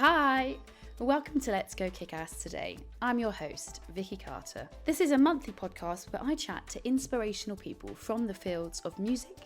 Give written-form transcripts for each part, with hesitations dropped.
Hi! Welcome to Let's Go Kickass today. I'm your host, Vicky Carter. This is a monthly podcast where I chat to inspirational people from the fields of music,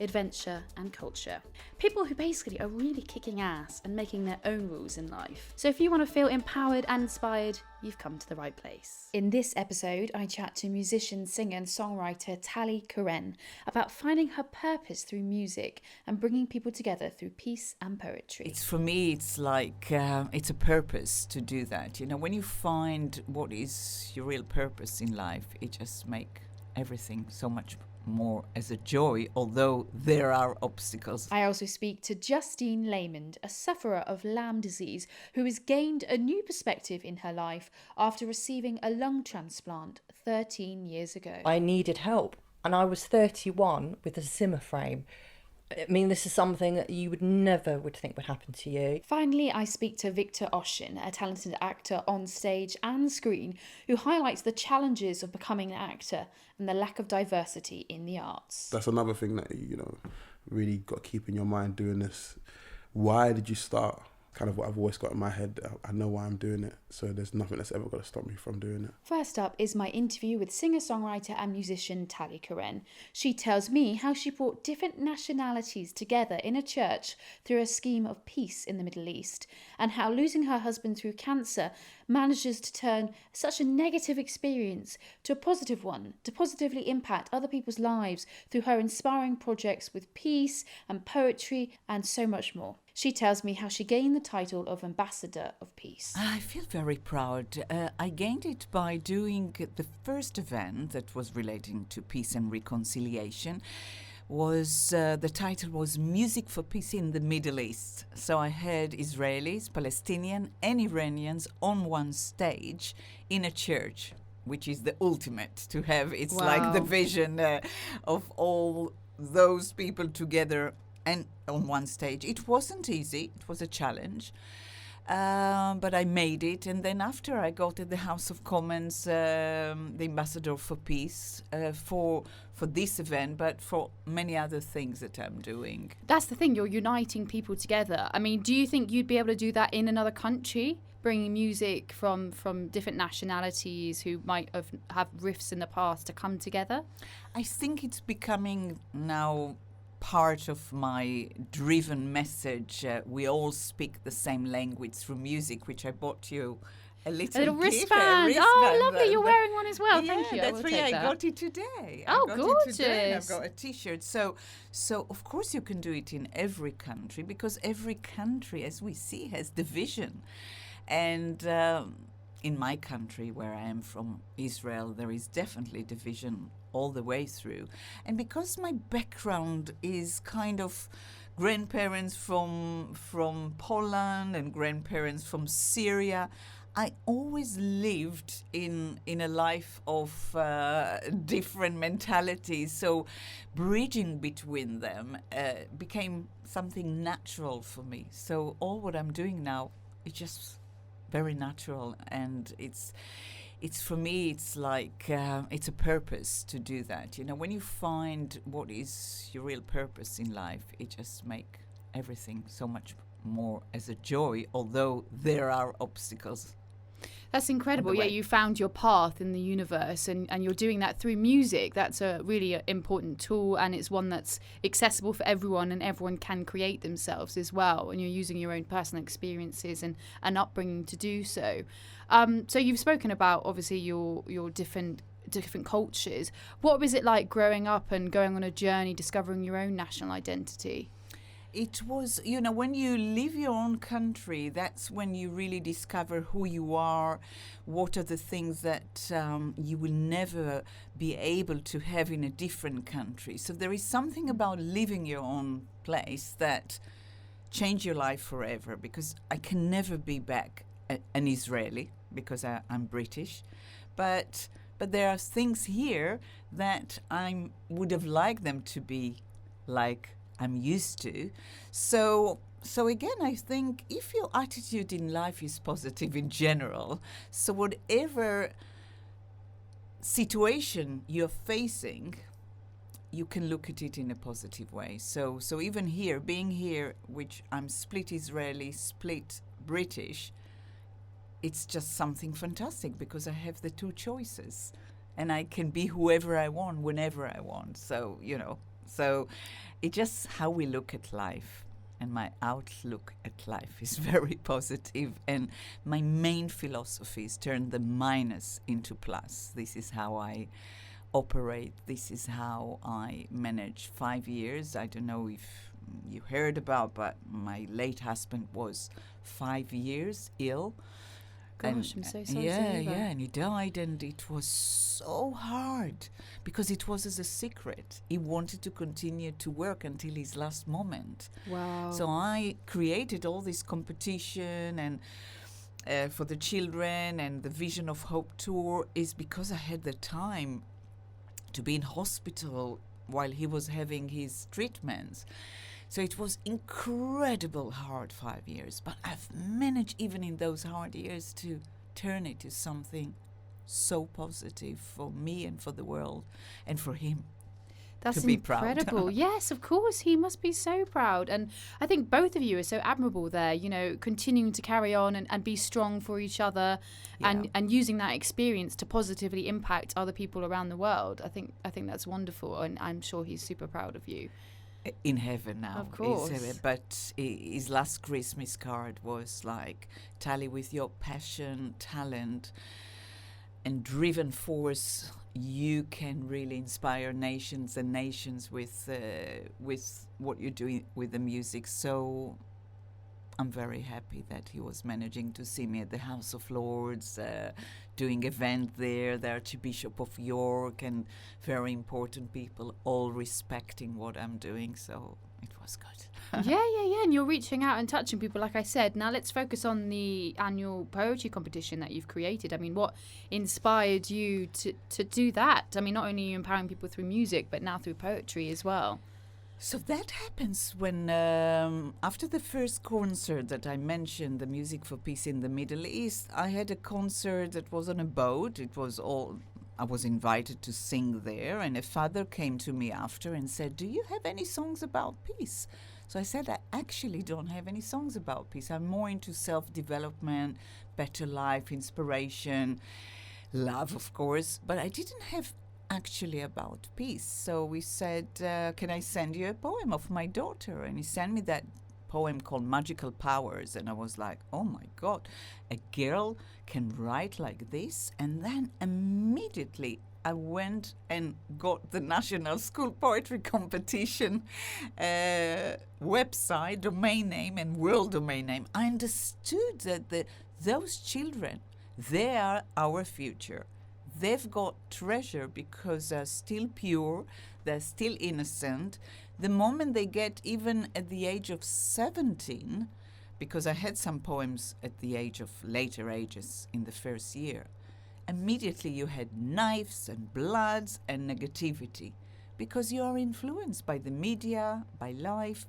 adventure and culture. People who basically are really kicking ass and making their own rules in life. So if you want to feel empowered and inspired, you've come to the right place. In this episode, I chat to musician, singer and songwriter Tally Koren about finding her purpose through music and bringing people together through peace and poetry. For me, it's like, it's a purpose to do that. You know, when you find what is your real purpose in life, it just makes everything so much more as a joy, although there are obstacles. I also speak to Justine Laymond, a sufferer of Lyme disease, who has gained a new perspective in her life after receiving a lung transplant 13 years ago. I needed help, and I was 31 with a Zimmer frame. I mean, this is something that you never would think would happen to you. Finally, I speak to Victor Oshin, a talented actor on stage and screen, who highlights the challenges of becoming an actor and the lack of diversity in the arts. That's another thing that, really got to keep in your mind doing this. Why did you start? Kind of what I've always got in my head. I know why I'm doing it, so there's nothing that's ever got to stop me from doing it. First up is my interview with singer-songwriter and musician Tally Koren. She tells me how she brought different nationalities together in a church through a scheme of peace in the Middle East, and how losing her husband through cancer manages to turn such a negative experience to a positive one, to positively impact other people's lives through her inspiring projects with peace and poetry and so much more. She tells me how she gained the title of Ambassador of Peace. I feel very proud. I gained it by doing the first event that was relating to peace and reconciliation. The title was Music for Peace in the Middle East. So I had Israelis, Palestinians and Iranians on one stage in a church, which is the ultimate to have. It's like the vision of all those people together and on one stage. It wasn't easy. It was a challenge. But I made it. And then after I got at the House of Commons, the Ambassador for Peace for this event, but for many other things that I'm doing. That's the thing, you're uniting people together. I mean, do you think you'd be able to do that in another country? Bringing music from different nationalities who might have rifts in the past to come together? I think it's becoming now part of my driven message. We all speak the same language through music, which I bought you a little wristband. Oh, lovely. You're wearing one as well. Thank you. That's why I got it today. Gorgeous. I've got a T-shirt. So of course you can do it in every country, because every country, as we see, has division. And in my country, where I am from, Israel, there is definitely division all the way through. And because my background is kind of grandparents from Poland and grandparents from Syria, I always lived in a life of different mentalities. So bridging between them became something natural for me. So all what I'm doing now is just very natural, and it's for me, it's like it's a purpose to do that. You know, when you find what is your real purpose in life, it just makes everything so much more as a joy, although there are obstacles. That's incredible. Yeah, you found your path in the universe, and you're doing that through music. That's a really important tool, and it's one that's accessible for everyone, and everyone can create themselves as well. And you're using your own personal experiences and upbringing to do so. So you've spoken about, obviously, your different cultures. What was it like growing up and going on a journey, discovering your own national identity? It was, when you leave your own country, that's when you really discover who you are, what are the things that you will never be able to have in a different country. So there is something about leaving your own place that change your life forever, because I can never be back an Israeli, because I'm British. But there are things here that I would have liked them to be like I'm used to. So again, I think if your attitude in life is positive in general, so whatever situation you're facing, you can look at it in a positive way. So even here, being here, which I'm split Israeli, split British, it's just something fantastic because I have the two choices and I can be whoever I want, whenever I want. So, so it's just how we look at life. And my outlook at life is very positive. And my main philosophy is turn the minus into plus. This is how I operate. This is how I manage 5 years. I don't know if you heard about, but my late husband was 5 years ill. Gosh, I'm so sorry yeah, to hear that. Yeah, and he died, and it was so hard because it was as a secret. He wanted to continue to work until his last moment. Wow. So I created all this competition and for the children, and the Vision of Hope tour is because I had the time to be in hospital while he was having his treatments. So it was incredible hard 5 years, but I've managed even in those hard years to turn it to something so positive for me and for the world and for him. That's to be incredible. proud. Yes, of course. He must be so proud. And I think both of you are so admirable there, continuing to carry on and be strong for each other and using that experience to positively impact other people around the world. I think that's wonderful. And I'm sure he's super proud of you. In heaven now. Of course. But his last Christmas card was like, Tally, with your passion, talent, and driven force, you can really inspire nations and nations with what you're doing with the music. So I'm very happy that he was managing to see me at the House of Lords, doing event there, the Archbishop of York, and very important people, all respecting what I'm doing. So it was good. Yeah. And you're reaching out and touching people, like I said. Now let's focus on the annual poetry competition that you've created. I mean, what inspired you to do that? I mean, not only are you empowering people through music, but now through poetry as well. So that happens when, after the first concert that I mentioned, the Music for Peace in the Middle East, I had a concert that was on a boat. I was invited to sing there, and a father came to me after and said, "Do you have any songs about peace?" So I said, "I actually don't have any songs about peace. I'm more into self-development, better life, inspiration, love, of course, but I didn't have actually about peace." So we said, "Can I send you a poem of my daughter?" And he sent me that poem called Magical Powers, and I was like, oh my God, a girl can write like this? And then immediately I went and got the National School Poetry Competition website, domain name, and world domain name. I understood that those children, they are our future. They've got treasure because they're still pure, they're still innocent. The moment they get, even at the age of 17, because I had some poems at the age of later ages in the first year, immediately you had knives and bloods and negativity because you are influenced by the media, by life.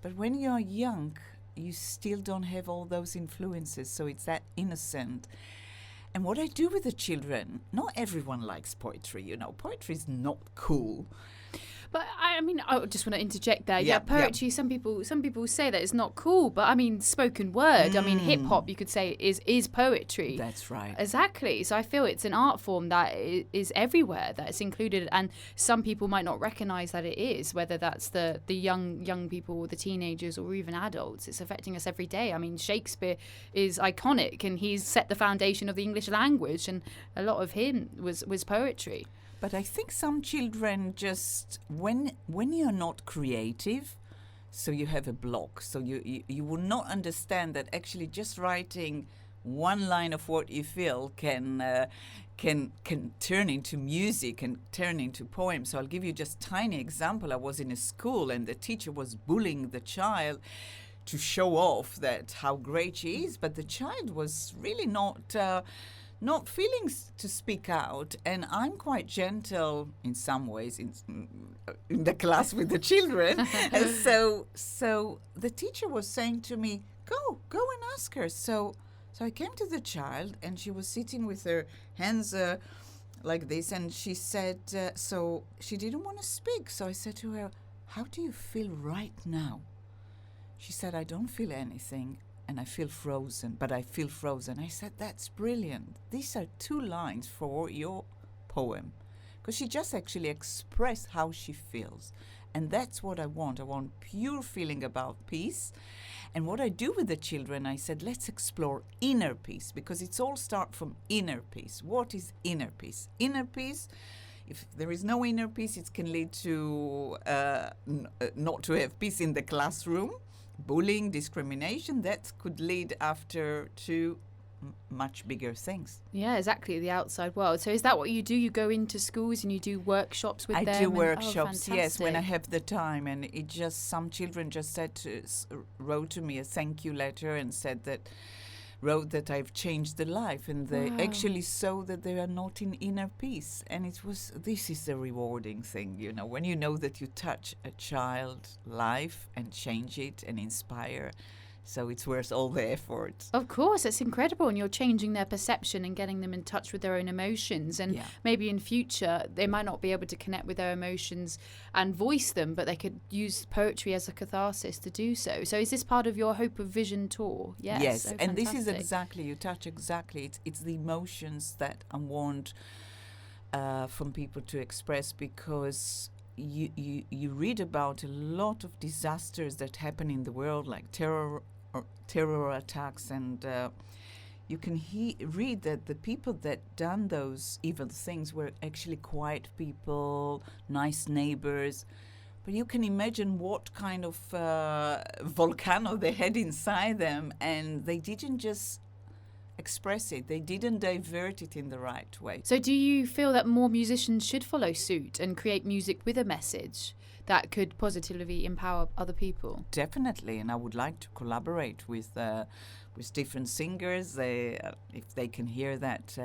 But when you're young, you still don't have all those influences, so it's that innocent. And what I do with the children, not everyone likes poetry, poetry is not cool. But I mean, I just want to interject there. Yeah, poetry. Some people say that it's not cool, but I mean, spoken word. I mean, hip hop, you could say, is poetry. That's right. Exactly. So I feel it's an art form that is everywhere, that is included, and some people might not recognise that it is. Whether that's the young people, or the teenagers, or even adults, it's affecting us every day. I mean, Shakespeare is iconic, and he's set the foundation of the English language, and a lot of him was poetry. But I think some children just, when you're not creative, so you have a block, so you will not understand that actually just writing one line of what you feel can turn into music and turn into poems. So I'll give you just a tiny example. I was in a school and the teacher was bullying the child to show off that how great she is, but the child was really not feeling to speak out, and I'm quite gentle in some ways in the class with the children. And so the teacher was saying to me, go and ask her. So I came to the child, and she was sitting with her hands like this, and she said, so she didn't want to speak. So I said to her, how do you feel right now? She said, I don't feel anything. and I feel frozen, but I feel frozen. I said, that's brilliant. These are 2 lines for your poem. Because she just actually expressed how she feels. And that's what I want. I want pure feeling about peace. And what I do with the children, I said, let's explore inner peace, because it's all start from inner peace. What is inner peace? Inner peace, if there is no inner peace, it can lead to not to have peace in the classroom, bullying, discrimination. That could lead after to much bigger things. Yeah, exactly, the outside world. So is that what you do? You go into schools and you do workshops with them? I do workshops, yes, when I fantastic. have the time. And it just, some children just said wrote to me a thank you letter and wrote that I've changed their life, and they Wow. actually saw that they are not in inner peace. And this is the rewarding thing, when you know that you touch a child's life and change it and inspire. So it's worth all the effort. Of course, it's incredible, and you're changing their perception and getting them in touch with their own emotions. And maybe in future they might not be able to connect with their emotions and voice them, but they could use poetry as a catharsis to do so. So is this part of your Hope of Vision tour? Yes, Oh, and this is fantastic. exactly, you touch exactly. It's the emotions that I want from people to express, because you read about a lot of disasters that happen in the world, like terror attacks, and you can read that the people that done those evil things were actually quiet people, nice neighbors. But you can imagine what kind of volcano they had inside them, and they didn't just express it. They didn't divert it in the right way. So do you feel that more musicians should follow suit and create music with a message that could positively empower other people? Definitely, and I would like to collaborate with different singers. If they can hear that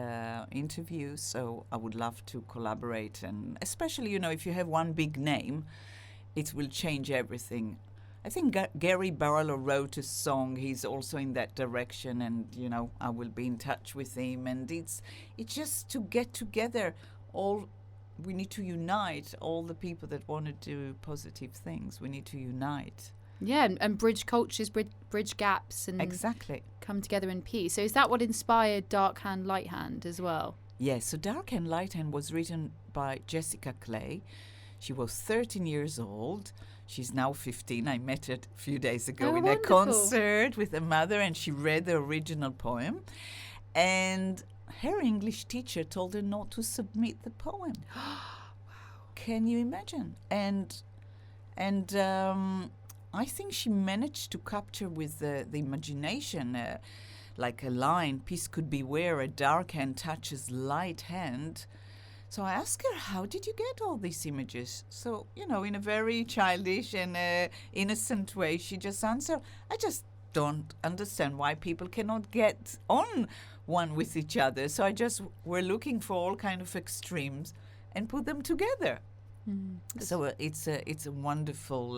interview, so I would love to collaborate, and especially if you have one big name, it will change everything. I think Gary Barlow wrote a song. He's also in that direction, and I will be in touch with him. And it's just to get together all. We need to unite all the people that want to do positive things. We need to unite. Yeah, and bridge cultures, bridge gaps, and Exactly. come together in peace. So is that what inspired Dark Hand, Light Hand as well? Yes, so Dark and Light Hand was written by Jessica Clay. She was 13 years old. She's now 15. I met her a few days ago in wonderful. a concert with her mother, and she read the original poem. And her English teacher told her not to submit the poem. Can you imagine? And I think she managed to capture with the imagination, like a line, peace could be where a dark hand touches light hand. So I asked her, how did you get all these images? So, in a very childish and innocent way, she just answered, I just don't understand why people cannot get on one with each other. So we're looking for all kind of extremes and put them together. So it's a wonderful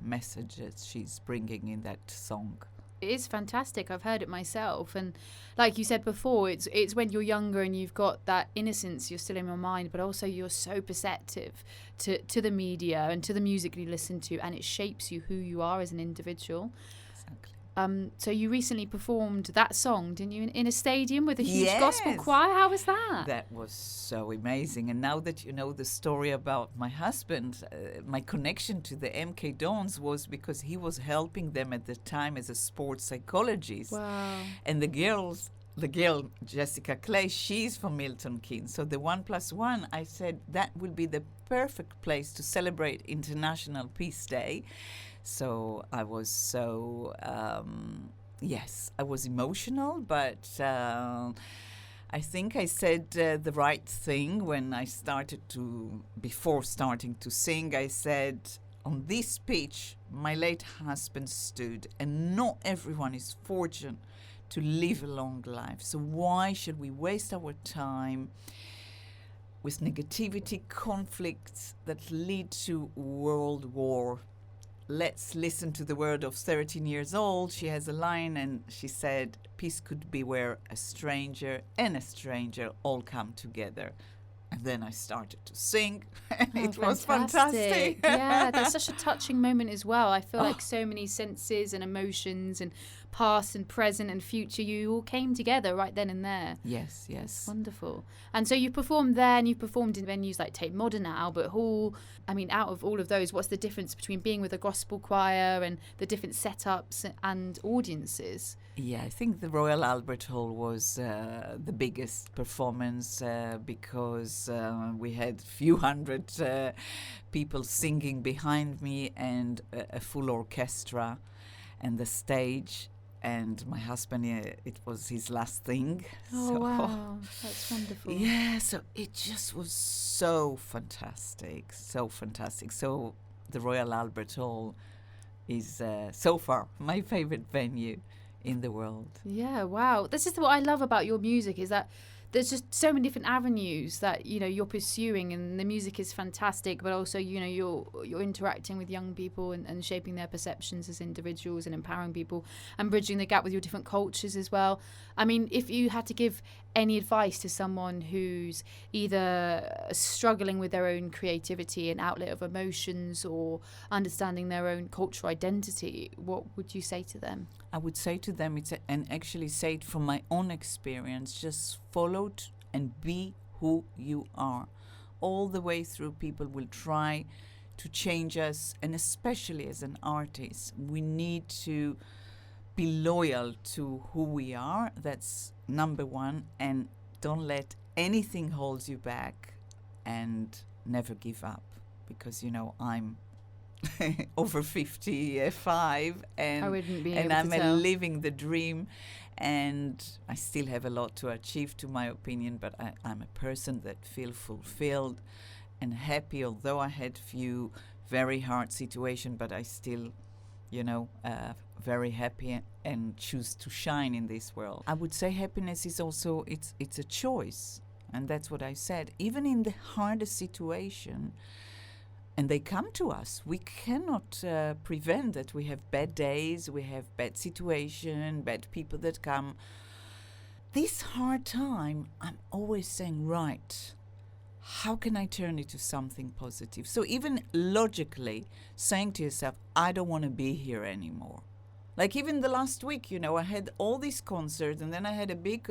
message that she's bringing in that song. It is fantastic. I've heard it myself, and like you said before, it's when you're younger and you've got that innocence, you're still in your mind, but also you're so perceptive to the media and to the music you listen to, and it shapes you who you are as an individual. Exactly. So you recently performed that song, didn't you, in a stadium with a huge Yes. gospel choir? How was that? That was so amazing. And now that you know the story about my husband, my connection to the MK Dons was because he was helping them at the time as a sports psychologist. Wow. And the girl, Jessica Clay, she's from Milton Keynes. So the 1+1, I said that would be the perfect place to celebrate International Peace Day. So I was so, I was emotional, but I think I said the right thing when I before starting to sing, I said, on this pitch, my late husband stood, and not everyone is fortunate to live a long life. So why should we waste our time with negativity, conflicts that lead to world war? Let's listen to the word of 13 years old. She has a line, and she said, peace could be where a stranger and a stranger all come together. And then I started to sing. Oh, It was fantastic. Yeah, that's such a touching moment as well. I feel like so many senses and emotions and past and present and future, you all came together right then and there. Yes, yes. It's wonderful. And so you performed there, and you performed in venues like Tate Modern at Albert Hall. I mean, out of all of those, what's the difference between being with a gospel choir and the different setups and audiences? Yeah, I think the Royal Albert Hall was the biggest performance because we had few hundred people singing behind me and a full orchestra and the stage. And my husband, it was his last thing. Oh, wow. That's wonderful. Yeah, so it just was so fantastic, so fantastic. So the Royal Albert Hall is so far my favorite venue in the world. Yeah, wow. This is what I love about your music, is that there's just so many different avenues that, you know, you're pursuing, and the music is fantastic, but also, you know, you're interacting with young people and shaping their perceptions as individuals and empowering people and bridging the gap with your different cultures as well. I mean, if you had to give any advice to someone who's either struggling with their own creativity and outlet of emotions or understanding their own cultural identity, what would you say to them? I would say to them, and actually say it from my own experience, just follow and be who you are. All the way through, people will try to change us, and especially as an artist, we need to be loyal to who we are. That's number one, and don't let anything hold you back, and never give up, because, you know, I'm over 55 and I wouldn't be and able I'm to tell. living the dream, and I still have a lot to achieve, to my opinion, but I'm a person that feel fulfilled and happy, although I had few very hard situations, but I still, you know, very happy and choose to shine in this world. I would say happiness is also, it's a choice, and that's what I said. Even in the hardest situation, and they come to us, we cannot prevent that. We have bad days, we have bad situation, bad people that come. This hard time, I'm always saying, right, how can I turn it to something positive? So even logically saying to yourself, I don't want to be here anymore. Like even the last week, you know, I had all these concerts, and then I had a big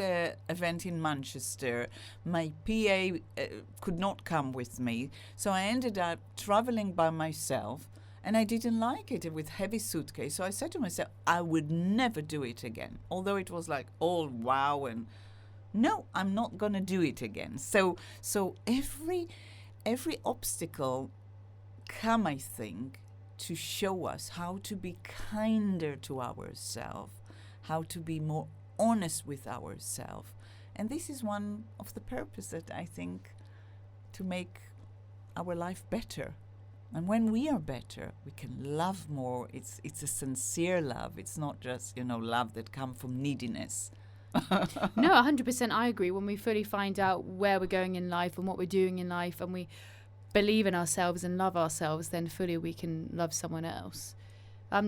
event in Manchester. My PA could not come with me, so I ended up traveling by myself, and I didn't like it with heavy suitcase. So I said to myself, I would never do it again. Although it was like all wow, and no, I'm not gonna do it again. So every obstacle come, I think, to show us how to be kinder to ourselves, how to be more honest with ourselves. And this is one of the purpose that I think, to make our life better. And when we are better, we can love more. It's a sincere love. It's not just, you know, love that comes from neediness. No, 100% I agree. When we fully find out where we're going in life and what we're doing in life, and we believe in ourselves and love ourselves, then fully we can love someone else.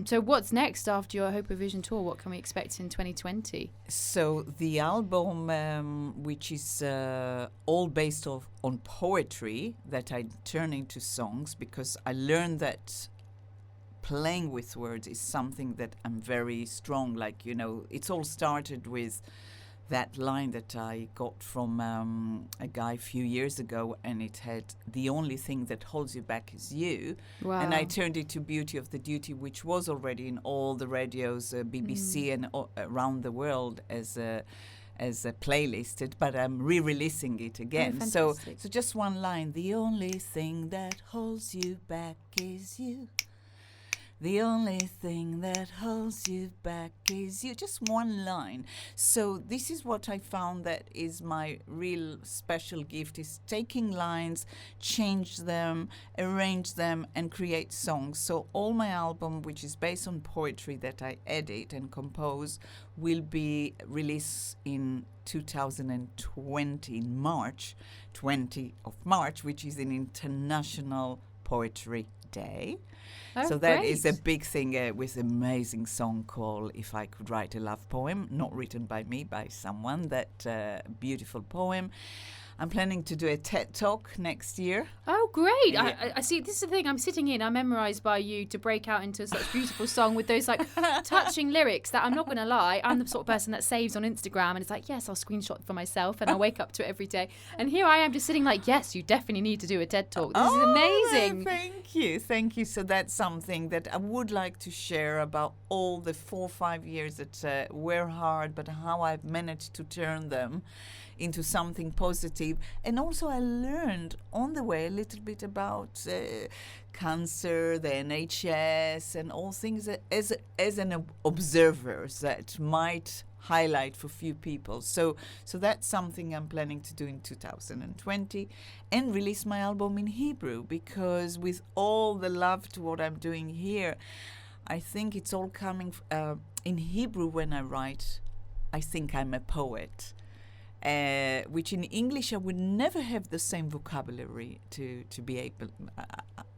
So what's next after your Hope of Vision tour? What can we expect in 2020? So the album, which is all based on poetry that I turn into songs, because I learned that playing with words is something that I'm very strong. Like, you know, it's all started with that line that I got from a guy a few years ago, and it had, the only thing that holds you back is you. Wow. And I turned it to Beauty of the Duty, which was already in all the radios, BBC and around the world as a playlisted, but I'm re-releasing it again. Oh, so just one line: the only thing that holds you back is you. The only thing that holds you back is you. Just one line. So this is what I found that is my real special gift, is taking lines, change them, arrange them, and create songs. So all my album, which is based on poetry that I edit and compose, will be released in 2020, in March, 20 of March, which is an International Poetry Day. Oh, so that great. is a big thing, with an amazing song called If I Could Write a Love Poem, not written by me, by someone, that beautiful poem. I'm planning to do a TED Talk next year. Oh, great. Yeah. I see. This is the thing. I'm sitting in. I'm memorised by you to break out into such beautiful song with those like touching lyrics that I'm not going to lie. I'm the sort of person that saves on Instagram and it's like, yes, I'll screenshot for myself and I'll wake up to it every day. And here I am just sitting like, yes, you definitely need to do a TED Talk. This is amazing. Thank you. Thank you. So that's something that I would like to share about all the 4 or 5 years that were hard, but how I've managed to turn them into something positive. And also I learned on the way a little bit about cancer, the NHS, and all things that as an observer that might highlight for few people. So that's something I'm planning to do in 2020, and release my album in Hebrew, because with all the love to what I'm doing here, I think it's all coming in Hebrew. When I write, I think I'm a poet. Which in English I would never have the same vocabulary to be able.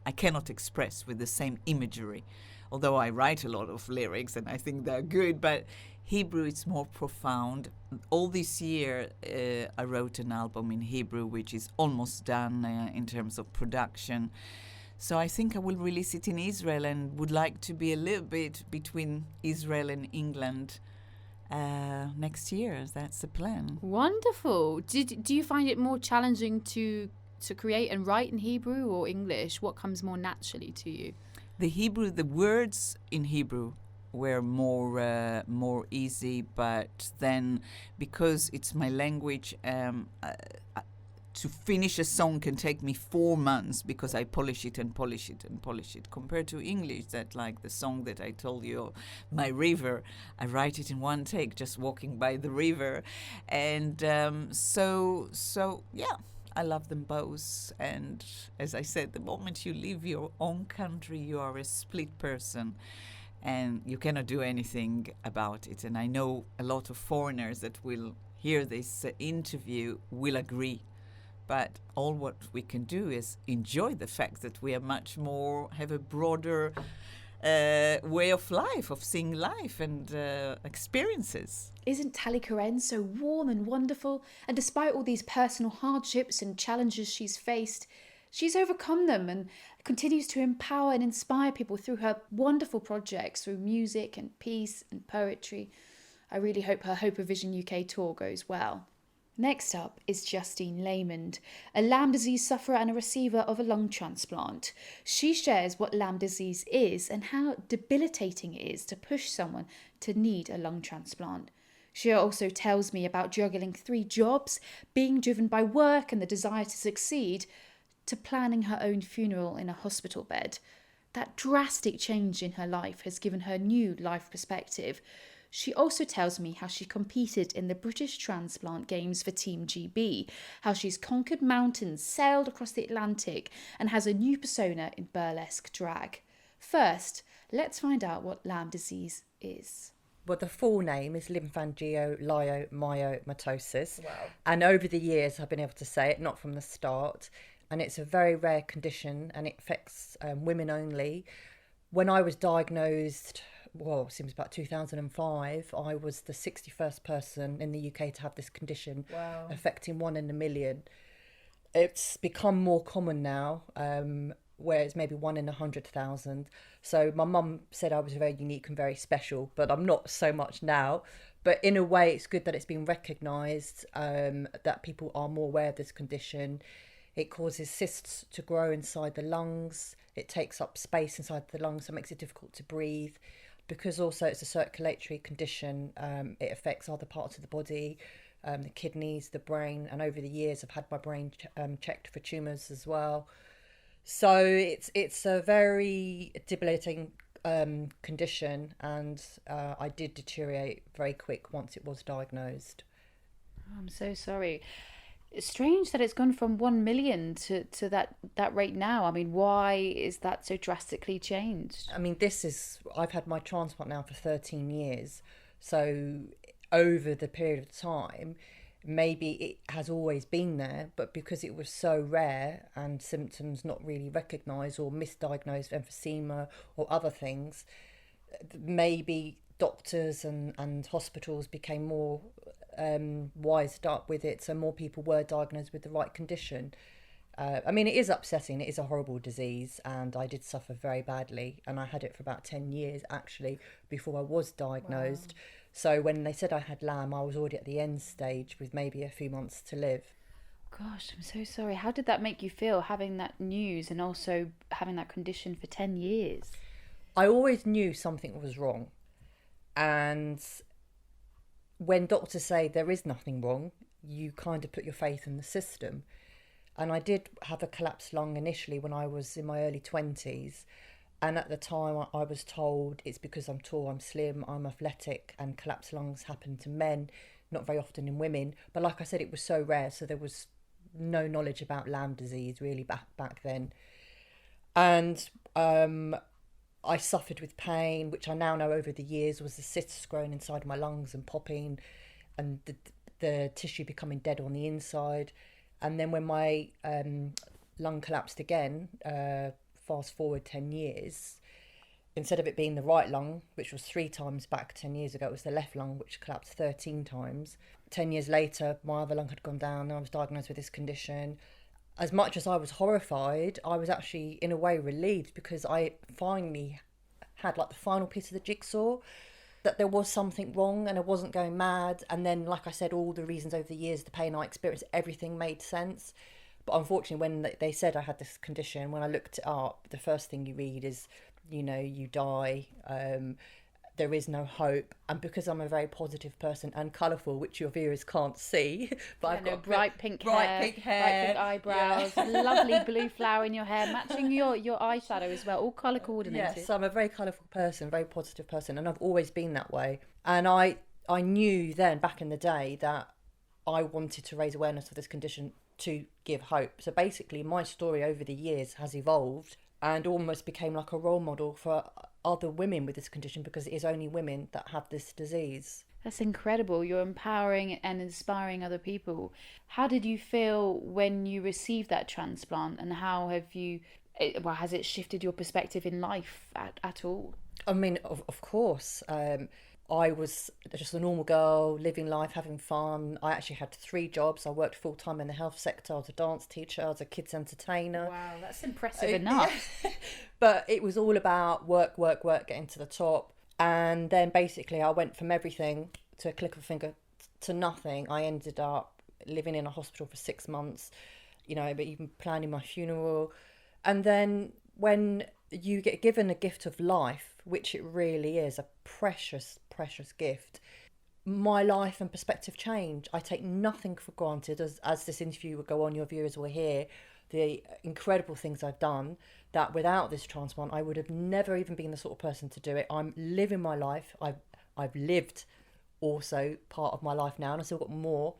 I cannot express with the same imagery, although I write a lot of lyrics and I think they're good. But Hebrew is more profound. All this year I wrote an album in Hebrew, which is almost done in terms of production. So I think I will release it in Israel, and would like to be a little bit between Israel and England. Next year, that's the plan. Wonderful. Do you find it more challenging to create and write in Hebrew or English? What comes more naturally to you? The words in Hebrew were more easy, but then because it's my language, to finish a song can take me 4 months, because I polish it and polish it and polish it, compared to English, that like the song that I told you, My River, I write it in one take, just walking by the river. And so yeah, I love them both. And as I said, the moment you leave your own country, you are a split person, and you cannot do anything about it. And I know a lot of foreigners that will hear this interview will agree. But all what we can do is enjoy the fact that we are much more, have a broader way of life, of seeing life and experiences. Isn't Tally Koren so warm and wonderful? And despite all these personal hardships and challenges she's faced, she's overcome them and continues to empower and inspire people through her wonderful projects, through music and peace and poetry. I really hope her Hope of Vision UK tour goes well. Next up is Justine Laymond, a Lyme disease sufferer and a receiver of a lung transplant. She shares what Lyme disease is and how debilitating it is to push someone to need a lung transplant. She also tells me about juggling 3 jobs, being driven by work and the desire to succeed, to planning her own funeral in a hospital bed. That drastic change in her life has given her new life perspective. She also tells me how she competed in the British Transplant Games for Team GB, how she's conquered mountains, sailed across the Atlantic, and has a new persona in burlesque drag. First, let's find out what Lyme disease is. Well, the full name is lymphangioliomyomatosis. Wow. And over the years, I've been able to say it, not from the start. And it's a very rare condition, and it affects women only. When I was diagnosed, well, it seems about 2005, I was the 61st person in the UK to have this condition. Wow. Affecting 1 in a million. It's become more common now, where it's maybe 1 in 100,000. So my mum said I was very unique and very special, but I'm not so much now. But in a way, it's good that it's been recognised, that people are more aware of this condition. It causes cysts to grow inside the lungs. It takes up space inside the lungs, so it makes it difficult to breathe. Because also it's a circulatory condition, it affects other parts of the body, the kidneys, the brain. And over the years, I've had my brain checked for tumours as well. So it's a very debilitating condition, and I did deteriorate very quick once it was diagnosed. I'm so sorry. It's strange that it's gone from 1 million to that rate now. I mean, why is that so drastically changed? I mean, I've had my transplant now for 13 years. So over the period of time, maybe it has always been there, but because it was so rare and symptoms not really recognised or misdiagnosed, emphysema or other things, maybe doctors and hospitals became more wised up with it, so more people were diagnosed with the right condition. I mean, it is upsetting. It is a horrible disease, and I did suffer very badly. And I had it for about 10 years, actually, before I was diagnosed. Wow. So when they said I had LAM, I was already at the end stage with maybe a few months to live. Gosh, I'm so sorry. How did that make you feel, having that news and also having that condition for 10 years? I always knew something was wrong. And when doctors say there is nothing wrong, you kind of put your faith in the system. And I did have a collapsed lung initially when I was in my early 20s. And at the time I was told it's because I'm tall, I'm slim, I'm athletic, and collapsed lungs happen to men, not very often in women. But like I said, it was so rare, so there was no knowledge about Lyme disease really back then. And I suffered with pain, which I now know over the years was the cysts growing inside my lungs and popping, and the tissue becoming dead on the inside. And then when my lung collapsed again, fast forward 10 years, instead of it being the right lung, which was 3 times back 10 years ago, it was the left lung, which collapsed 13 times. 10 years later, my other lung had gone down and I was diagnosed with this condition. As much as I was horrified, I was actually, in a way, relieved, because I finally had like the final piece of the jigsaw, that there was something wrong and I wasn't going mad. And then, like I said, all the reasons over the years, the pain I experienced, everything made sense. But unfortunately, when they said I had this condition, when I looked it up, the first thing you read is, you know, you die, there is no hope. And because I'm a very positive person and colourful, which your viewers can't see, but I've got bright pink hair, bright pink eyebrows, lovely blue flower in your hair, matching your eyeshadow as well, all colour coordinated. Yes, I'm a very colourful person, very positive person, and I've always been that way. And I knew then, back in the day, that I wanted to raise awareness of this condition to give hope. So basically, my story over the years has evolved and almost became like a role model for other women with this condition, because it is only women that have this disease. That's incredible. You're empowering and inspiring other people. How did you feel when you received that transplant, and how has it shifted your perspective in life at all? I mean, of course. I was just a normal girl, living life, having fun. I actually had 3 jobs. I worked full-time in the health sector. I was a dance teacher. I was a kids entertainer. Wow, that's impressive enough. But it was all about work, getting to the top. And then basically I went from everything to a click of a finger to nothing. I ended up living in a hospital for 6 months, you know, but even planning my funeral. And then when you get given a gift of life, which it really is, a precious gift, my life and perspective change. I take nothing for granted. As this interview will go on, your viewers will hear the incredible things I've done, that without this transplant I would have never even been the sort of person to do it. I'm living my life. I've lived also part of my life now, and I've still got more,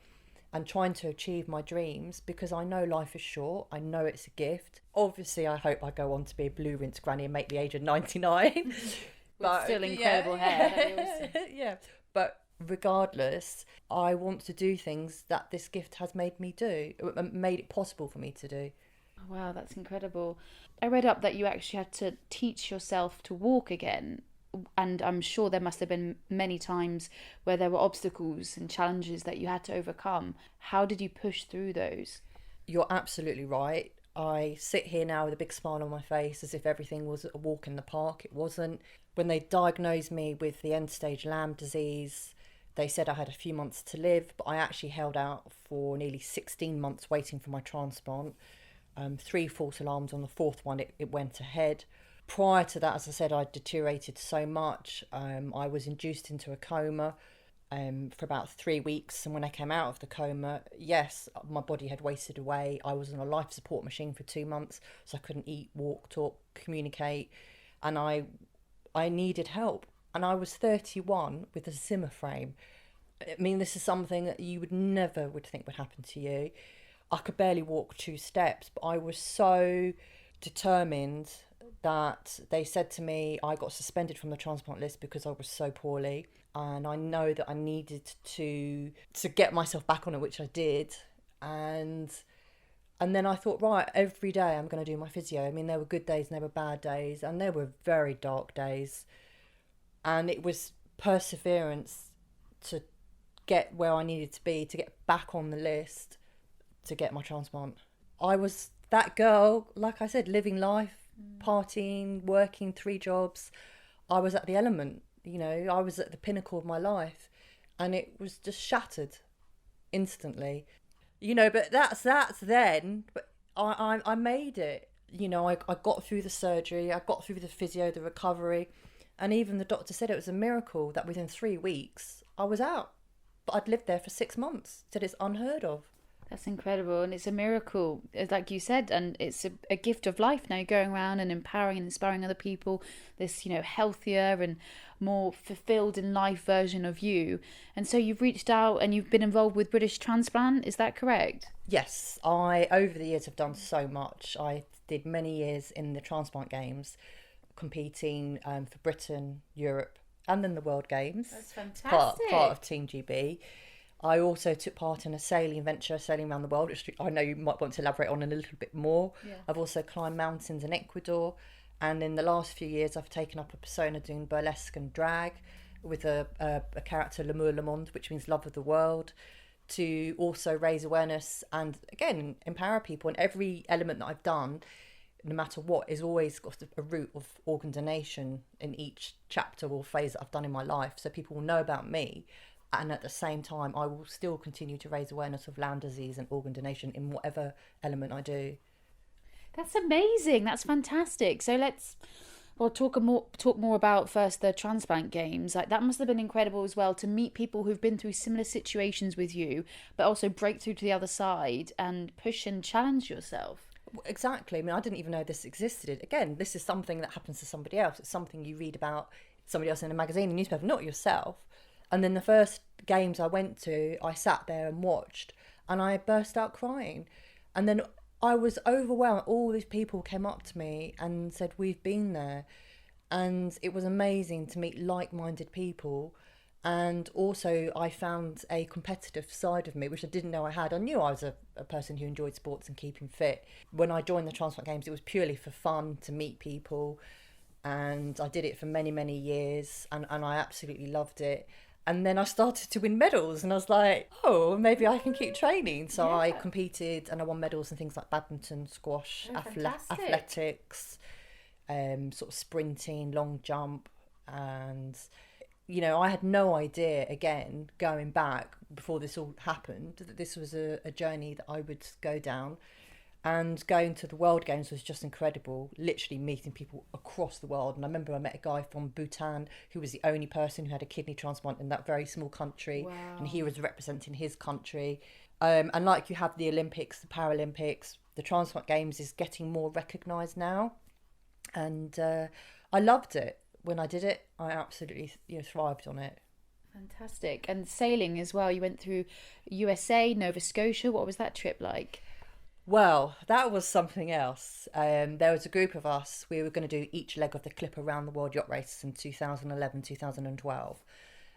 and trying to achieve my dreams, because I know life is short. I know it's a gift. Obviously, I hope I go on to be a blue rinse granny and make the age of 99. But still incredible hair. Yeah, but regardless, I want to do things that this gift has made it possible for me to do. Wow, that's incredible. I read up that you actually had to teach yourself to walk again, and I'm sure there must have been many times where there were obstacles and challenges that you had to overcome. How did you push through those? You're absolutely right. I sit here now with a big smile on my face as if everything was a walk in the park. It wasn't. When they diagnosed me with the end-stage Lyme disease, they said I had a few months to live, but I actually held out for nearly 16 months waiting for my transplant. 3 false alarms. On the 4th one, it went ahead. Prior to that, as I said, I deteriorated so much. I was induced into a coma for about 3 weeks. And when I came out of the coma, yes, my body had wasted away. I was on a life support machine for 2 months, so I couldn't eat, walk, talk, communicate. And I needed help. And I was 31 with a Zimmer frame. I mean, this is something that you never would think would happen to you. I could barely walk 2 steps, but I was so determined that they said to me, I got suspended from the transplant list because I was so poorly, and I know that I needed to get myself back on it, which I did. And then I thought, right, every day I'm going to do my physio. I mean, there were good days and there were bad days, and there were very dark days, and it was perseverance to get where I needed to be to get back on the list to get my transplant. I was that girl, like I said, living life, partying, working 3 jobs. I was at the element, you know, I was at the pinnacle of my life, and it was just shattered instantly, you know. But that's then. But I made it, you know. I got through the surgery, I got through the physio, the recovery, and even the doctor said it was a miracle that within 3 weeks I was out. But I'd lived there for 6 months. Said it's unheard of. That's incredible, and it's a miracle, like you said, and it's a gift of life now, going around and empowering and inspiring other people, this, you know, healthier and more fulfilled in life version of you. And so you've reached out and you've been involved with British Transplant, is that correct? Yes, I over the years have done so much. I did many years in the Transplant Games, competing for Britain, Europe, and then the World Games. That's fantastic. Part of Team GB. I also took part in a sailing venture, sailing around the world, which I know you might want to elaborate on a little bit more. Yeah. I've also climbed mountains in Ecuador, and in the last few years I've taken up a persona doing burlesque and drag with a character, L'amour le monde, which means love of the world, to also raise awareness and, again, empower people. And every element that I've done, no matter what, is always got a root of organ donation in each chapter or phase that I've done in my life, so people will know about me. And at the same time, I will still continue to raise awareness of Lyme disease and organ donation in whatever element I do. That's amazing. That's fantastic. So let's talk more about first the Transplant Games. Like, that must have been incredible as well, to meet people who've been through similar situations with you, but also break through to the other side and push and challenge yourself. Exactly. I mean, I didn't even know this existed. Again, this is something that happens to somebody else. It's something you read about somebody else in a magazine, a newspaper, not yourself. And then the first games I went to, I sat there and watched, and I burst out crying. And then I was overwhelmed. All these people came up to me and said, we've been there. And it was amazing to meet like-minded people. And also I found a competitive side of me, which I didn't know I had. I knew I was a person who enjoyed sports and keeping fit. When I joined the Transplant Games, it was purely for fun, to meet people. And I did it for many, many years, and I absolutely loved it. And then I started to win medals, and I was like, oh, maybe I can keep training. So I competed and I won medals in things like badminton, squash, athletics, sort of sprinting, long jump. And, you know, I had no idea, again, going back before this all happened, that this was a journey that I would go down. And going to the World Games was just incredible, literally meeting people across the world. And I remember I met a guy from Bhutan who was the only person who had a kidney transplant in that very small country. Wow. And he was representing his country. And like you have the Olympics, the Paralympics, the Transplant Games is getting more recognised now. And I loved it. When I did it, I absolutely thrived on it. Fantastic. And sailing as well. You went through USA, Nova Scotia. What was that trip like? Well, that was something else. There was a group of us. We were going to do each leg of the Clipper Round the World Yacht Race in 2011, 2012.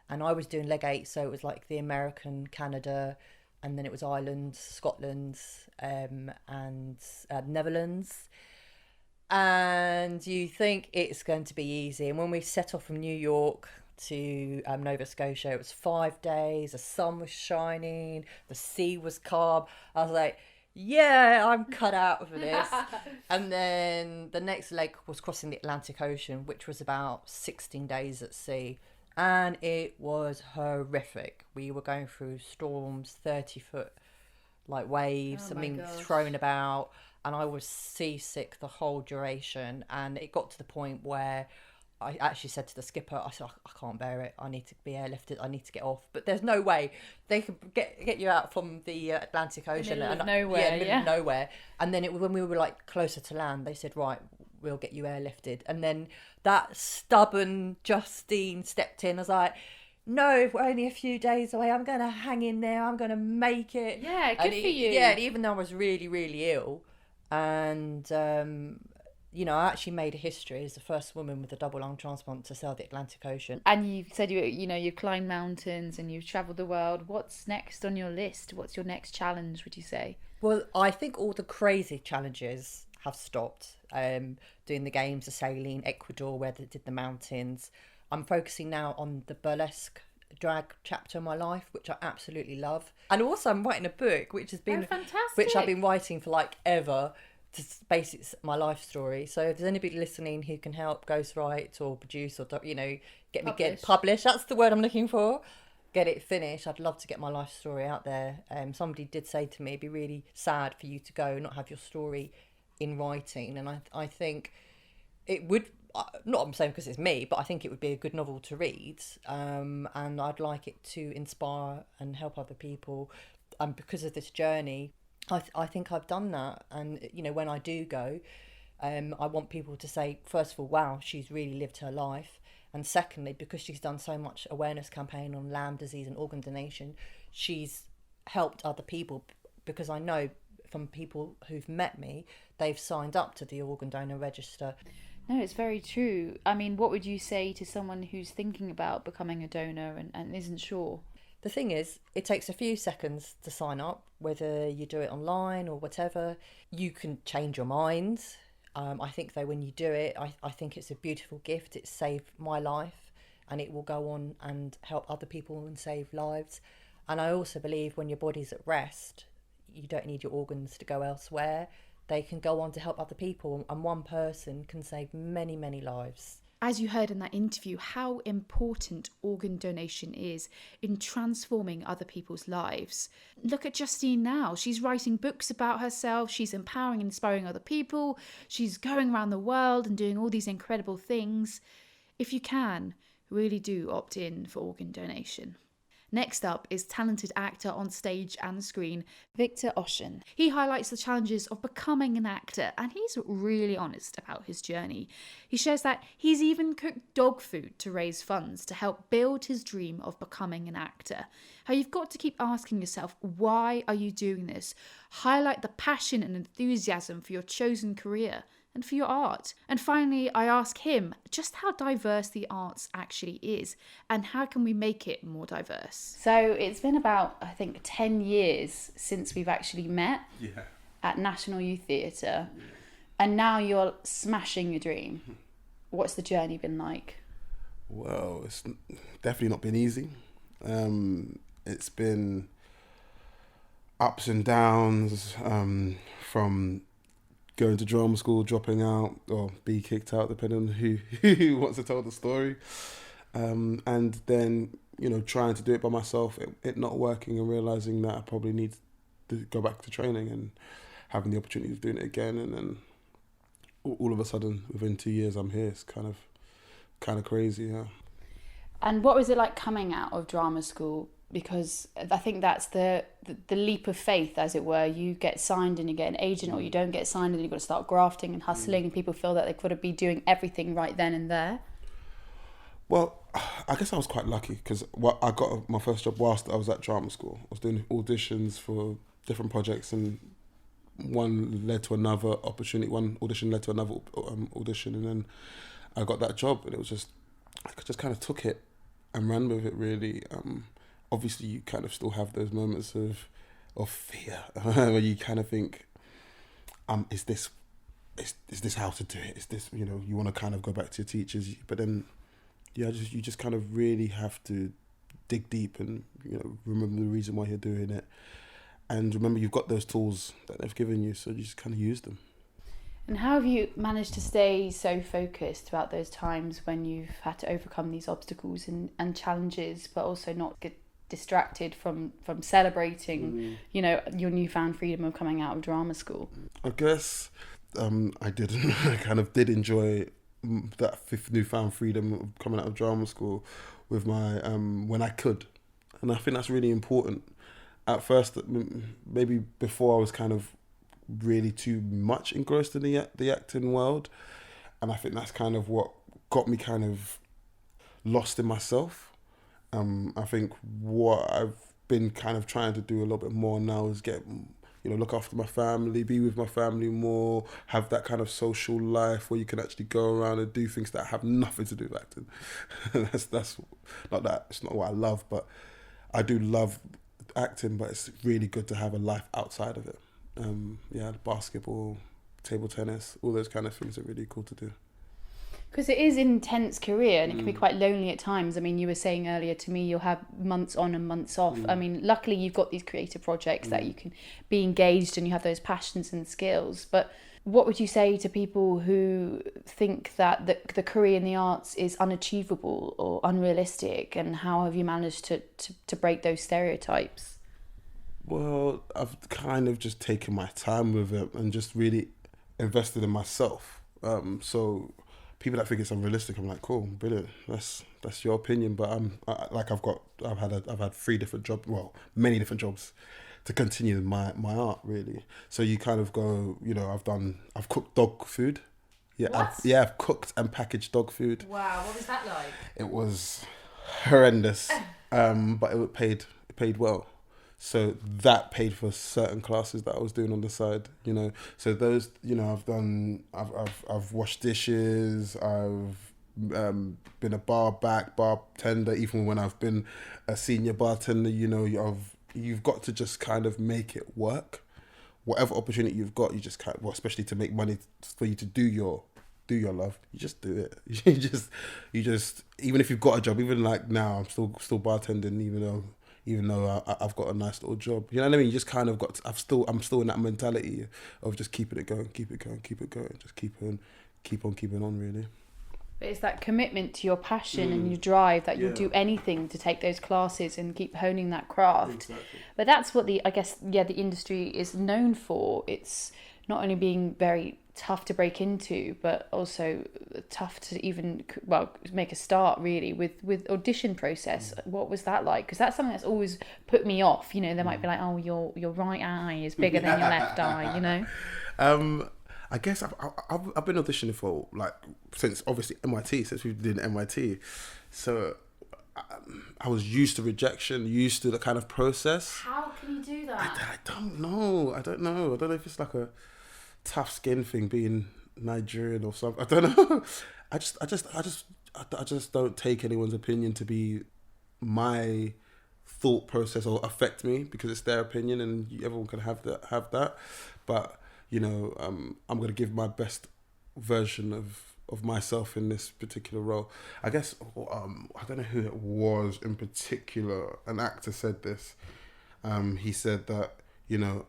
And I was doing leg 8, so it was like the American, Canada, and then it was Ireland, Scotland, and Netherlands. And you think it's going to be easy. And when we set off from New York to Nova Scotia, it was 5 days, the sun was shining, the sea was calm. I was like, yeah, I'm cut out for this. And then the next leg was crossing the Atlantic Ocean, which was about 16 days at sea. And it was horrific. We were going through storms, 30-foot like waves, something thrown about. And I was seasick the whole duration. And it got to the point where I actually said to the skipper, I said, I can't bear it. I need to be airlifted. I need to get off. But there's no way they could get you out from the Atlantic Ocean. Middle of nowhere. And then when we were like closer to land, they said, right, we'll get you airlifted. And then that stubborn Justine stepped in. I was like, no, we're only a few days away. I'm going to hang in there. I'm going to make it. Yeah, good for you. Yeah, and even though I was really, really ill, and I actually made a history as the first woman with a double lung transplant to sail the Atlantic Ocean. And you said you've climbed mountains and you've travelled the world. What's next on your list? What's your next challenge, would you say? Well, I think all the crazy challenges have stopped. Doing the games, the sailing, Ecuador, where they did the mountains. I'm focusing now on the burlesque drag chapter in my life, which I absolutely love. And also I'm writing a book, which has been fantastic. which I've been writing for like ever, to base it's my life story. So if there's anybody listening who can help ghostwrite or produce or, you know, get published, that's the word I'm looking for, get it finished, I'd love to get my life story out there. Somebody did say to me, it'd be really sad for you to go and not have your story in writing. And I think it would, not I'm saying because it's me, but I think it would be a good novel to read. And I'd like it to inspire and help other people. And because of this journey, I think I've done that. And, you know, when I do go, I want people to say, first of all, wow, she's really lived her life. And secondly, because she's done so much awareness campaign on Lyme disease and organ donation, she's helped other people, because I know from people who've met me, they've signed up to the organ donor register. No, it's very true. I mean, what would you say to someone who's thinking about becoming a donor and isn't sure? The thing is, it takes a few seconds to sign up, whether you do it online or whatever. You can change your mind. I think though when you do it, I think it's a beautiful gift. It's saved my life, and it will go on and help other people and save lives. And I also believe when your body's at rest, you don't need your organs to go elsewhere. They can go on to help other people, and one person can save many, many lives. As you heard in that interview, how important organ donation is in transforming other people's lives. Look at Justine now. She's writing books about herself. She's empowering and inspiring other people. She's going around the world and doing all these incredible things. If you can, really do opt in for organ donation. Next up is talented actor on stage and screen, Victor Oshin. He highlights the challenges of becoming an actor, and he's really honest about his journey. He shares that he's even cooked dog food to raise funds to help build his dream of becoming an actor. How you've got to keep asking yourself, why are you doing this? Highlight the passion and enthusiasm for your chosen career and for your art. And finally, I ask him just how diverse the arts actually is and how can we make it more diverse. So it's been about, I think, 10 years since we've actually met at National Youth Theatre. Yeah. And now you're smashing your dream. What's the journey been like? Well, it's definitely not been easy. It's been ups and downs, from going to drama school, dropping out, or be kicked out, depending on who wants to tell the story. And then, you know, trying to do it by myself, it not working, and realising that I probably need to go back to training and having the opportunity of doing it again. And then all of a sudden, within 2 years, I'm here. It's kind of crazy, yeah. And what was it like coming out of drama school? Because I think that's the leap of faith, as it were. You get signed and you get an agent, or you don't get signed and you've got to start grafting and hustling, and people feel that they've got to be doing everything right then and there. Well, I guess I was quite lucky because I got my first job whilst I was at drama school. I was doing auditions for different projects, and one led to another opportunity. One audition led to another audition, and then I got that job, and it was just, I just kind of took it and ran with it, really. Obviously, you kind of still have those moments of fear where you kind of think, is this how to do it? Is this, you know, you want to kind of go back to your teachers, but then, yeah, you just kind of really have to dig deep and, you know, remember the reason why you're doing it, and remember you've got those tools that they've given you, so you just kind of use them. And how have you managed to stay so focused throughout those times when you've had to overcome these obstacles and challenges, but also not get distracted from celebrating, you know, your newfound freedom of coming out of drama school? I guess I kind of did enjoy that newfound freedom of coming out of drama school with my when I could, and I think that's really important. At first, maybe before, I was kind of really too much engrossed in the acting world, and I think that's kind of what got me kind of lost in myself. I think what I've been kind of trying to do a little bit more now is look after my family, be with my family more, have that kind of social life where you can actually go around and do things that have nothing to do with acting. that's not that, it's not what I love, but I do love acting, but it's really good to have a life outside of it. Basketball, table tennis, all those kind of things are really cool to do. Because it is an intense career and it can be quite lonely at times. I mean, you were saying earlier to me you'll have months on and months off. I mean, luckily you've got these creative projects that you can be engaged and you have those passions and skills. But what would you say to people who think that the career in the arts is unachievable or unrealistic, and how have you managed to break those stereotypes? Well, I've kind of just taken my time with it and just really invested in myself. So people that think it's unrealistic, I'm like, cool, brilliant. That's your opinion, but I've had many different jobs to continue my art really. So you kind of go, I've cooked dog food. Yeah, I've cooked and packaged dog food. Wow, what was that like? It was horrendous, but it paid well. So that paid for certain classes that I was doing on the side, So those, I've washed dishes. I've been a bartender. Even when I've been a senior bartender, you've got to just kind of make it work. Whatever opportunity you've got, you just especially to make money for you to do your love, you just do it. You just even if you've got a job, even like now, I'm still bartending, even though I've got a nice little job. You know what I mean? You just kind of got. I'm still in that mentality of just keeping it going, just keep on keeping on, really. But it's that commitment to your passion and your drive that you'll do anything to take those classes and keep honing that craft. Exactly. But that's what the industry is known for. It's not only being very tough to break into, but also tough to even make a start really with audition process. What was that like? Because that's something that's always put me off. They might be like, oh, your right eye is bigger than your left eye. I guess I've been auditioning for since obviously MIT, since we did MIT, so I was used to rejection, used to the kind of process. How can you do that? I don't know. I don't know if it's like a tough skin thing, being Nigerian or something. I don't know. I just don't take anyone's opinion to be my thought process or affect me, because it's their opinion and everyone can have that. But I'm going to give my best version of myself in this particular role. I guess I don't know who it was in particular. An actor said this. He said that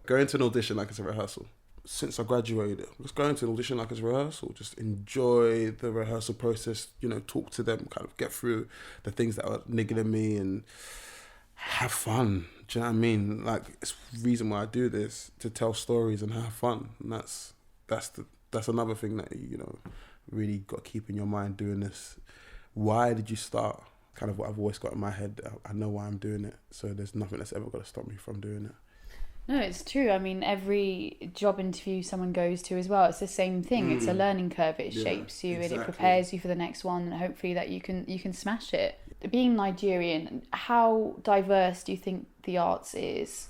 go into an audition like it's a rehearsal. Since I graduated, just go into an audition like it's a rehearsal. Just enjoy the rehearsal process. Talk to them, kind of get through the things that are niggling me and have fun. Do you know what I mean? Like, it's the reason why I do this, to tell stories and have fun. And that's another thing that really got to keep in your mind doing this. Why did you start? Kind of what I've always got in my head. I know why I'm doing it, so there's nothing that's ever got to stop me from doing it. No, it's true. I mean, every job interview someone goes to as well, it's the same thing. It's a learning curve. It shapes you and it prepares you for the next one, and hopefully that you can smash it. Being Nigerian, how diverse do you think the arts is?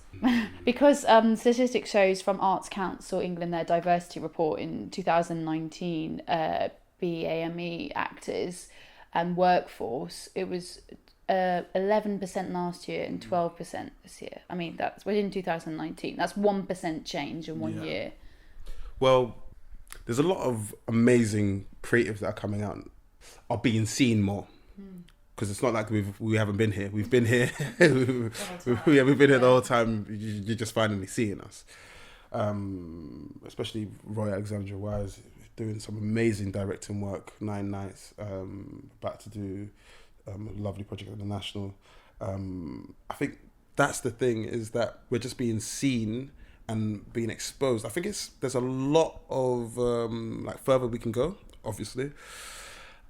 Because statistics shows from Arts Council England, their diversity report in 2019, BAME actors and workforce, it was 11% last year and 12% this year. I mean, that's within 2019. That's 1% change in 1 year. Well, there's a lot of amazing creatives that are coming out, are being seen more. Because it's not like we haven't been here. We've been here. We've been here the whole time. You're just finally seeing us. Especially Roy Alexandra Wise doing some amazing directing work. 9 Nights. About to do a lovely project at the National. I think that's the thing, is that we're just being seen and being exposed. I think there's a lot of further we can go, obviously.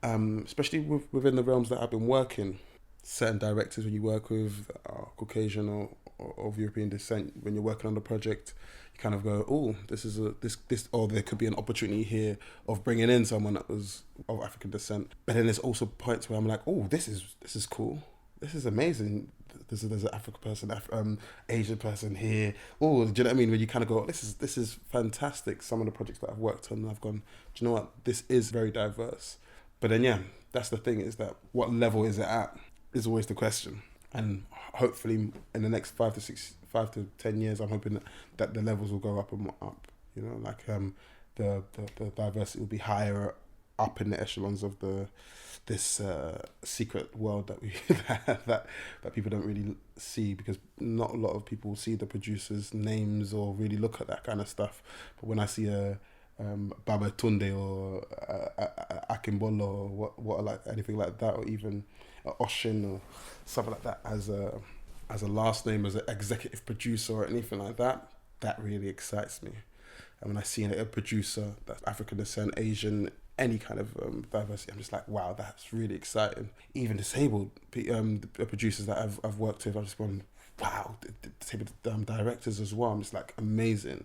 Especially within the realms that I've been working. Certain directors, when you work with Caucasian or of European descent, when you're working on the project, you kind of go, oh, this or there could be an opportunity here of bringing in someone that was of African descent. But then there's also points where I'm like, oh, this is cool, this is amazing. There's an African person, Asian person here. Oh, do you know what I mean? When you kind of go, this is fantastic. Some of the projects that I've worked on, I've gone, do you know what? This is very diverse. But then, that's the thing, is that what level is it at is always the question. And hopefully in the next 5 to 10 years, I'm hoping that the levels will go up and up. The diversity will be higher up in the echelons of this secret world that we that people don't really see, because not a lot of people see the producers' names or really look at that kind of stuff. But when I see a Baba Tunde or Akimbolo or what like anything like that, or even Oshin or something like that as a last name, as an executive producer or anything like that, that really excites me. And when I see a producer that's African descent, Asian, any kind of diversity, I'm just like, wow, that's really exciting. Even disabled producers that I've worked with, I've just gone, wow, disabled directors as well. I'm just like, amazing.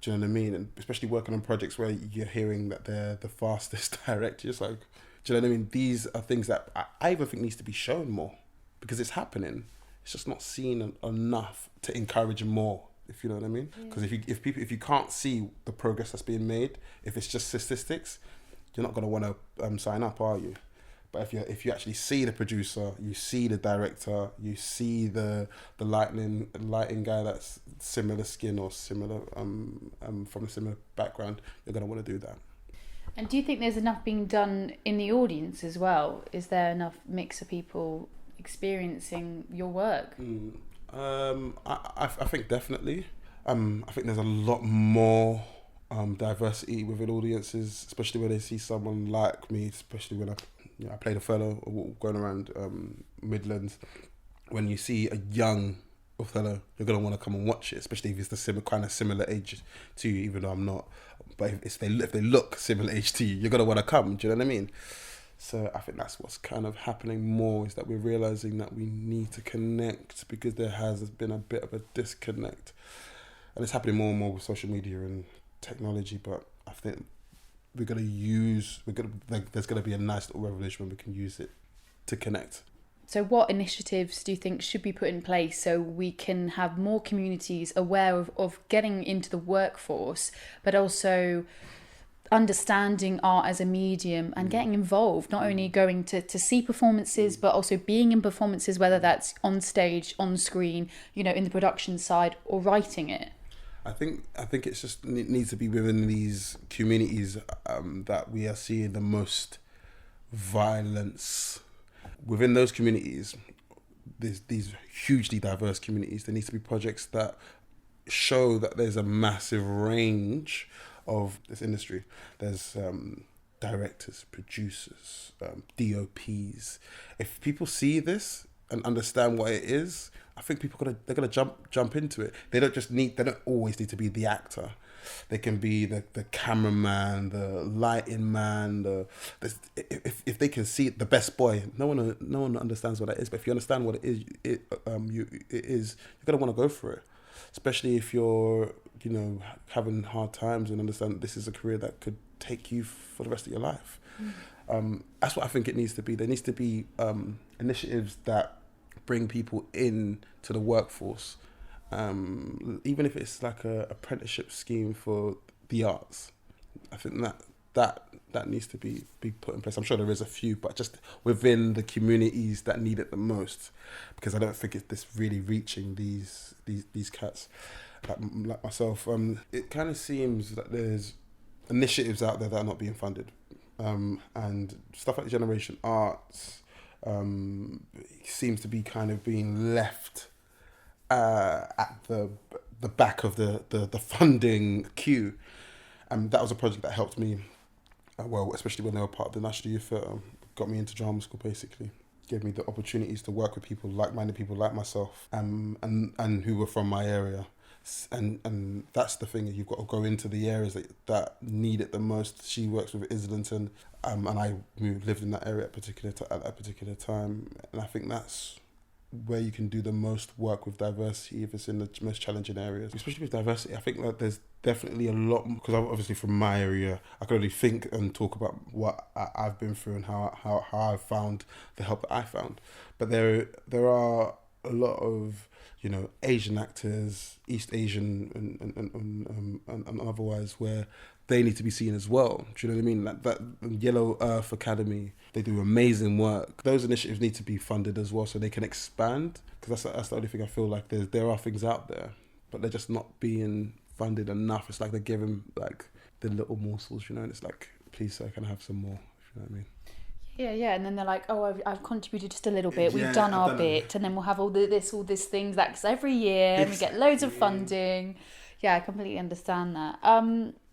Do you know what I mean? And especially working on projects where you're hearing that they're the fastest director, it's like, do you know what I mean? These are things that I even think needs to be shown more, because it's happening. It's just not seen enough to encourage more, if you know what I mean. Because if you can't see the progress that's being made, if it's just statistics, you're not going to want to sign up, are you? But if you actually see the producer, you see the director, you see the lighting guy that's similar skin or similar from a similar background, you're going to want to do that. And do you think there's enough being done in the audience as well? Is there enough mix of people experiencing your work? I think definitely. I think there's a lot more diversity within audiences, especially when they see someone like me, especially when I played a fellow going around Midlands. When you see a young Othello, you're going to want to come and watch it, especially if it's the similar age to you, even though I'm not. But if they look similar age to you, you're going to want to come. Do you know what I mean? So I think that's what's kind of happening more, is that we're realising that we need to connect, because there has been a bit of a disconnect. And it's happening more and more with social media and technology, but I think there's going to be a nice little revolution when we can use it to connect. So what initiatives do you think should be put in place so we can have more communities aware of getting into the workforce, but also understanding art as a medium and getting involved, not only going to see performances, but also being in performances, whether that's on stage, on screen, in the production side, or writing it? I think it's just, it needs to be within these communities that we are seeing the most violence. Within those communities, these hugely diverse communities, there needs to be projects that show that there's a massive range of this industry. There's directors, producers, DOPs. If people see this and understand what it is, I think they're gonna jump into it. They don't always need to be the actor. They can be the cameraman, the lighting man. If they can see it, the best boy. No one understands what that is. But if you understand what it is, you're gonna want to go for it. Especially if you're having hard times, and understand this is a career that could take you for the rest of your life. That's what I think it needs to be. There needs to be initiatives that bring people in to the workforce, even if it's like a apprenticeship scheme for the arts. I think that needs to be put in place. I'm sure there is a few, but just within the communities that need it the most, because I don't think it's this really reaching these cats like myself. It kind of seems that there's initiatives out there that are not being funded, and stuff like Generation Arts seems to be kind of being left at the back of the funding queue. That was a project that helped me, especially when they were part of the National Youth Theatre, got me into drama school basically. Gave me the opportunities to work with people, like-minded people like myself, and who were from my area. And that's the thing, you've got to go into the areas that need it the most. She works with Islington, and I lived in that area at that particular time. And I think that's where you can do the most work with diversity, if it's in the most challenging areas. Especially with diversity, I think that there's definitely a lot, because I'm obviously from my area, I can only think and talk about what I've been through and how I've found the help that I found. But there are a lot of Asian actors, East Asian and otherwise, where they need to be seen as well. Do you know what I mean? Like that Yellow Earth Academy, they do amazing work. Those initiatives need to be funded as well, so they can expand. Because that's the only thing I feel like there are things out there, but they're just not being funded enough. It's like they're giving like the little morsels, and it's like, please sir, can I have some more, You know what I mean? Yeah, and then they're like, oh, I've contributed just a little bit. We've Yeah, done I've our done bit, and then we'll have all this things that, because every year and we get loads of funding. Yeah, I completely understand that.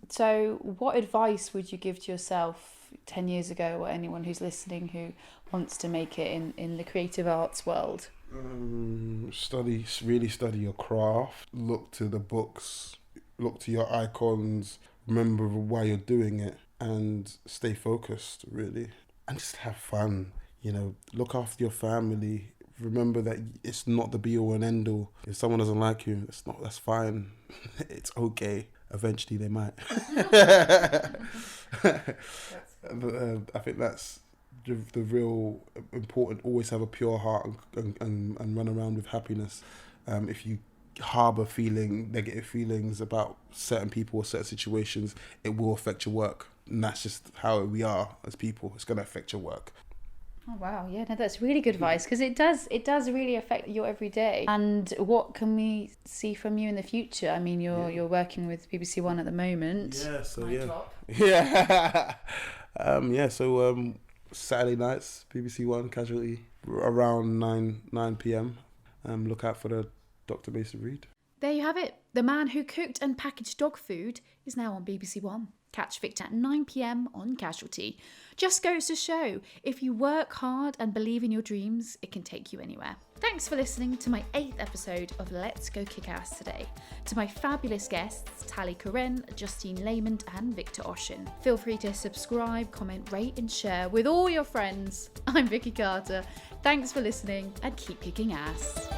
So what advice would you give to yourself 10 years ago, or anyone who's listening who wants to make it in the creative arts world? Really study your craft. Look to the books. Look to your icons. Remember why you're doing it, and stay focused, really. And just have fun, you know, look after your family. Remember that it's not the be all and end all. If someone doesn't like you, that's fine. It's okay. Eventually they might. I think that's the real important. Always have a pure heart and run around with happiness. If you harbour negative feelings about certain people or certain situations, it will affect your work. And that's just how we are as people. It's going to affect your work. Oh wow, yeah, no, that's really good advice, because it does really affect your everyday. And what can we see from you in the future? I mean, you're working with BBC One at the moment. Yeah, so Top. yeah. So Saturday nights, BBC One, Casualty, around 9 p.m. Look out for the Dr. Mason Reed. There you have it. The man who cooked and packaged dog food is now on BBC One. Catch Victor at 9 p.m. on Casualty. Just goes to show, if you work hard and believe in your dreams, it can take you anywhere. Thanks for listening to my 8th episode of Let's Go Kickass today. To my fabulous guests, Tally Koren, Justine Laymond and Victor Oshin. Feel free to subscribe, comment, rate and share with all your friends. I'm Vicky Carter. Thanks for listening and keep kicking ass.